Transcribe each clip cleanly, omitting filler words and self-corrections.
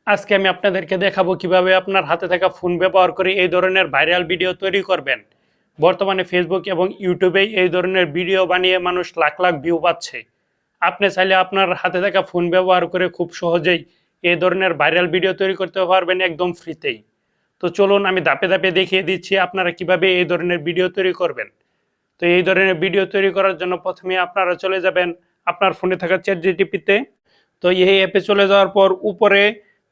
আজকে আমি আপনাদেরকে দেখাবো কিভাবে আপনার হাতে থাকা ফোন ব্যবহার করে এই ধরনের ভাইরাল ভিডিও তৈরি করবেন। বর্তমানে ফেসবুক এবং ইউটিউবে এই ধরনের ভিডিও বানিয়ে মানুষ লাখ লাখ ভিউ পাচ্ছে। আপনি চাইলে আপনার হাতে থাকা ফোন ব্যবহার করে খুব সহজেই এই ধরনের ভাইরাল ভিডিও তৈরি করতে পারবেন একদম ফ্রিতেই। তো চলুন আমি ধাপে ধাপে দেখিয়ে দিচ্ছি আপনারা কিভাবে এই ধরনের ভিডিও তৈরি করবেন। তো এই ধরনের ভিডিও তৈরি করার জন্য প্রথমে আপনারা চলে যাবেন আপনার ফোনে থাকা চ্যাটজিপিটিতে। তো এই অ্যাপে চলে যাওয়ার পর উপরে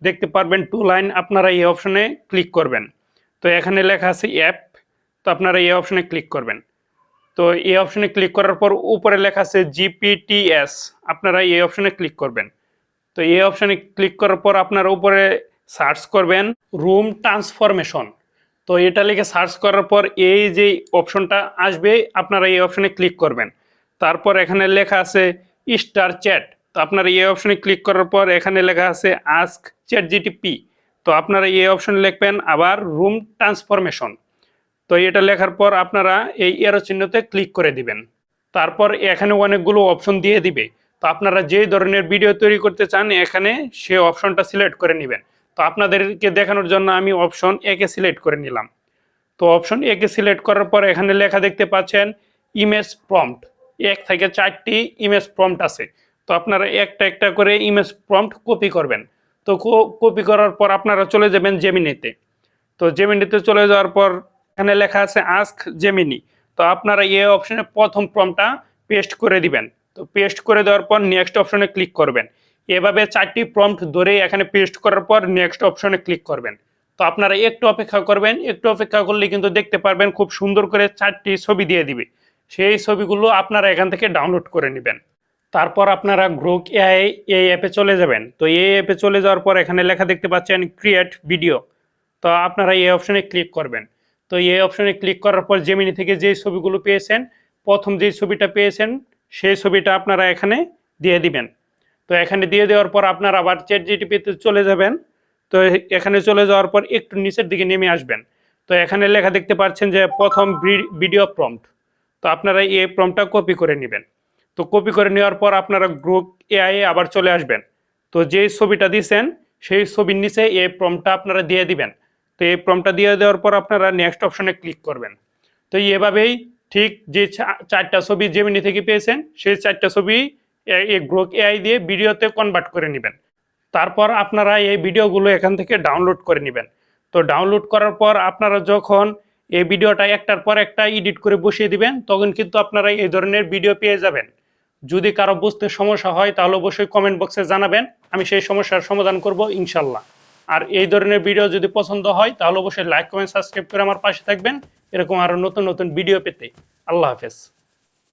দেখতে পারবেন টু লাইন, আপনারা এই অপশনে ক্লিক করবেন। তো এখানে লেখা আছে অ্যাপ, তো আপনারা এই অপশনে ক্লিক করবেন। তো এই অপশনে ক্লিক করার পর উপরে লেখা আছে জিপিটিএস, আপনারা এই অপশনে ক্লিক করবেন। তো এই অপশনে ক্লিক করার পর আপনারা উপরে সার্চ করবেন রুম ট্রান্সফরমেশন। তো এটা লিখে সার্চ করার পর এই যে অপশনটা আসবে আপনারা এই অপশনে ক্লিক করবেন। তারপর এখানে লেখা আছে স্টার চ্যাট, তো আপনারা এই অপশনে ক্লিক করার পর এখানে লেখা আছে আস্ক চ্যাট জিটিপি, তো আপনারা এই অপশনে লিখবেন আবার রুম ট্রান্সফরমেশন। তো এটা লেখার পর আপনারা এই এরো চিহ্নতে ক্লিক করে দিবেন। তারপর এখানে অনেকগুলো অপশন দিয়ে দিবে, তো আপনারা যে ধরনের ভিডিও তৈরি করতে চান এখানে সে অপশনটা সিলেক্ট করে নেবেন। তো আপনাদেরকে দেখানোর জন্য আমি অপশন একে সিলেক্ট করে নিলাম। তো অপশন একে সিলেক্ট করার পর এখানে লেখা দেখতে পাচ্ছেন ইমেজ প্রম্পট, 1 থেকে 4টি ইমেজ প্রম্পট আছে। তো আপনারা একটা একটা করে ইমেজ প্রম্পট কপি করবেন। তো কপি করার পর আপনারা চলে যাবেন জেমিনিতে। তো জেমিনিতে চলে যাওয়ার পর এখানে লেখা আছে আস্ক জেমিনি, তো আপনারা এই অপশনে প্রথম প্রম্পটটা পেস্ট করে দিবেন। তো পেস্ট করে দেওয়ার পর নেক্সট অপশনে ক্লিক করবেন। এভাবে 4টি প্রম্পট ধরে এখানে পেস্ট করার পর নেক্সট অপশনে ক্লিক করবেন। তো আপনারা একটু অপেক্ষা করবেন, একটু অপেক্ষা করলে কিন্তু দেখতে পারবেন খুব সুন্দর করে 4টি ছবি দিয়ে দিবে। সেই ছবিগুলো আপনারা এখান থেকে ডাউনলোড করে নেবেন। তারপর আপনারা গ্রোক এআই এই অ্যাপে চলে যাবেন। তো এই অ্যাপে চলে যাওয়ার পর এখানে লেখা দেখতে পাচ্ছেন ক্রিয়েট ভিডিও, তো আপনারা এই অপশনে ক্লিক করবেন। তো এই অপশনে ক্লিক করার পর জেমিনি থেকে যেই ছবিগুলো পেয়েছেন, প্রথম যেই ছবিটা পেয়েছেন সেই ছবিটা আপনারা এখানে দিয়ে দিবেন। তো এখানে দিয়ে দেওয়ার পর আপনারা আবার চ্যাট জিটিপিতে চলে যাবেন। তো এখানে চলে যাওয়ার পর একটু নিচের দিকে নেমে আসবেন। তো এখানে লেখা দেখতে পাচ্ছেন যে প্রথম ভিডিও প্রম্পট, তো আপনারা এই প্রম্পটটা কপি করে নেবেন। তো কপি করে নেওয়ার পর আপনারা গ্রুপ এআই আবার চলে আসবেন। তো যেই ছবিটা দিয়েছেন সেই ছবির নিচে এই প্রম্পটটা আপনারা দিয়ে দিবেন। তো এই প্রম্পটটা দিয়ে দেওয়ার পর আপনারা নেক্সট অপশনে ক্লিক করবেন। তো এভাবেই ঠিক যে 4টা ছবি জেমিনি থেকে পেয়েছেন সেই 4টা ছবি এই গ্রোক এআই দিয়ে ভিডিওতে কনভার্ট করে নেবেন। তারপর আপনারা এই ভিডিওগুলো এখান থেকে ডাউনলোড করে নেবেন। তো ডাউনলোড করার পর আপনারা যখন এই ভিডিওটা একটার পর একটা এডিট করে বসিয়ে দিবেন তখন কিন্তু আপনারা এই ধরনের ভিডিও পেয়ে যাবেন। যদি কারো বুঝতে সমস্যা হয় তাহলে অবশ্যই কমেন্ট বক্সে জানাবেন, আমি সেই সমস্যার সমাধান করব ইনশাল্লাহ। আর এই ধরনের ভিডিও যদি পছন্দ হয় তাহলে অবশ্যই লাইক কমেন্ট সাবস্ক্রাইব করে আমার পাশে থাকবেন এরকম আরো নতুন নতুন ভিডিও পেতে। আল্লাহ হাফেজ।